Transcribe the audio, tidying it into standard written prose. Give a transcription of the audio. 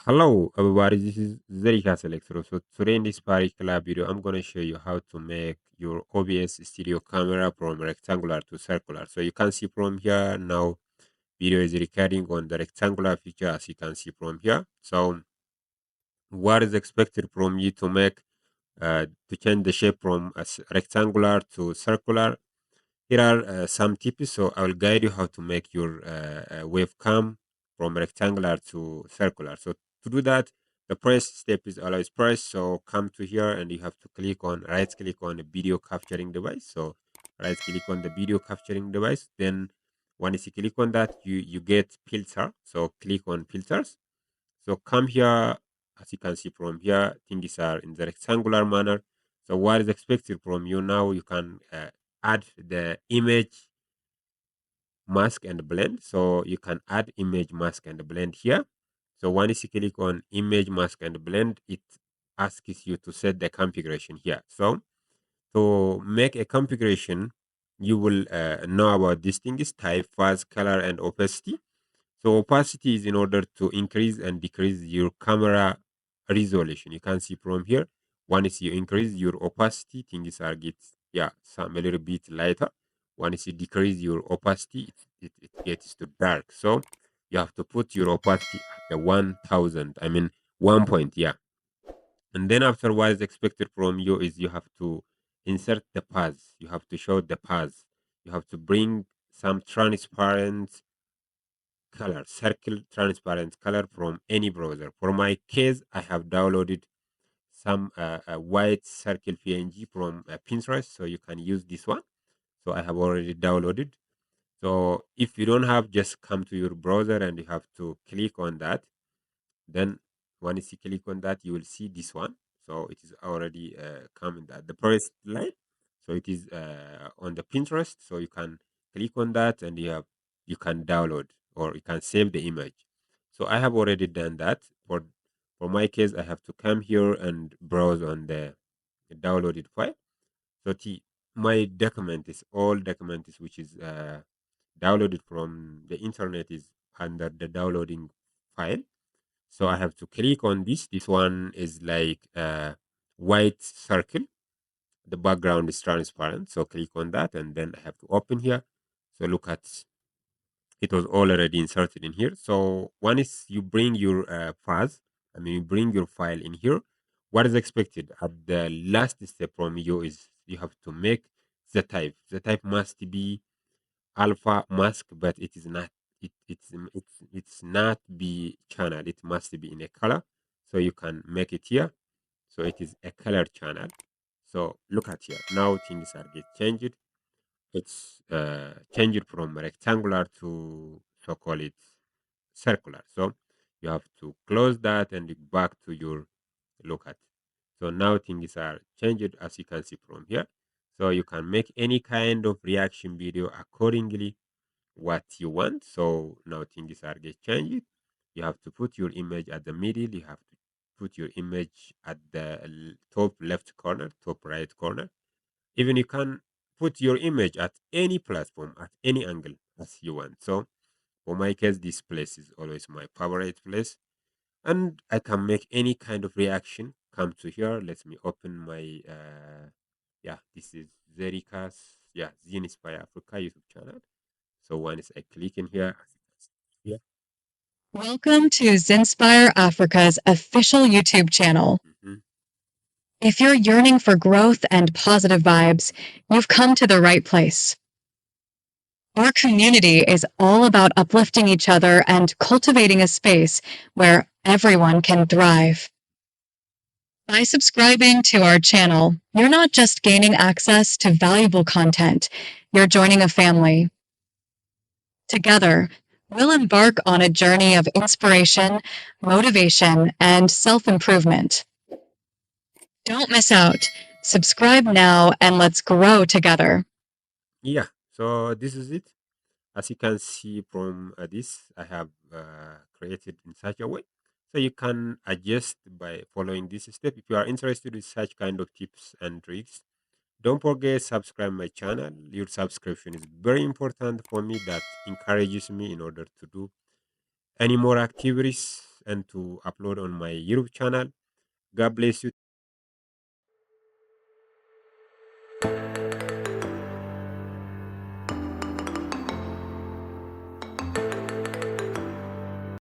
Hello everybody, this is Zerika Selectro. So today in this particular video, I'm going to show you how to make your OBS Studio camera from rectangular to circular. So you can see from here now, video is recording on the rectangular feature as you can see from here. So what is expected from you to make, to change the shape from rectangular to circular? Here are some tips. So I will guide you how to make your webcam from rectangular to circular. So to do that, the first step is always press. So come to here and you have to click on right click on the video capturing device. So right click on the video capturing device. Then once you click on that, you get filter. So click on filters. So come here, as you can see from here, things are in the rectangular manner. So what is expected from you now, you can add the image mask and blend. So you can add image mask and blend here. So once you click on image mask and blend, it asks you to set the configuration here. So to make a configuration, you will know about these things: type, fuzz, color, and opacity. So opacity is in order to increase and decrease your camera resolution. You can see from here, once you increase your opacity, things are get some a little bit lighter. Once you decrease your opacity, it gets to dark. So you have to put your opacity at the 1000. I mean 1 point, yeah. And then after what is expected from you is you have to insert the paths. You have to show the paths. You have to bring some transparent color, circle transparent color from any browser. For my case, I have downloaded some white circle PNG from Pinterest, so you can use this one. So I have already downloaded. So if you don't have, just come to your browser and you have to click on that. Then once you click on that, you will see this one. So it is already coming that the first line. So it is on the Pinterest. So you can click on that and you can download or you can save the image. So I have already done that. For my case, I have to come here and browse on the downloaded file. So my document is all document is which is downloaded from the internet is under the downloading file. So I have to click on this. This one is like a white circle. The background is transparent. So click on that and then I have to open here. So look at it was already inserted in here. So one is you bring your files. I mean, you bring your file in here. What is expected at the last step from you is you have to make the type. The type must be alpha mask, but it is not. It's not be channel. It must be in a color. So you can make it here. So it is a color channel. So look at here. Now things are get changed. It's changed from rectangular to so call it circular. So you have to close that and back to your look at. So now things are changed as you can see from here. So you can make any kind of reaction video accordingly what you want. So now things are get changed. You have to put your image at the middle. You have to put your image at the top left corner, top right corner. Even you can put your image at any platform, at any angle as you want. So for my case, this place is always my favorite place. And I can make any kind of reaction. Come to here. Let me open my this is Zerika's Zinspire Africa YouTube channel. So once I click in here, as you can see here. Welcome to Zinspire Africa's official YouTube channel. Mhm. If you're yearning for growth and positive vibes, you've come to the right place. Our community is all about uplifting each other and cultivating a space where everyone can thrive. By subscribing to our channel, you're not just gaining access to valuable content, you're joining a family. Together, we'll embark on a journey of inspiration, motivation, and self-improvement. Don't miss out. Subscribe now and let's grow together. Yeah, so this is it. As you can see from this, I have created in such a way. So you can adjust by following this step. If you are interested in such kind of tips and tricks, don't forget subscribe my channel. Your subscription is very important for me. That encourages me in order to do any more activities and to upload on my YouTube channel. God bless you.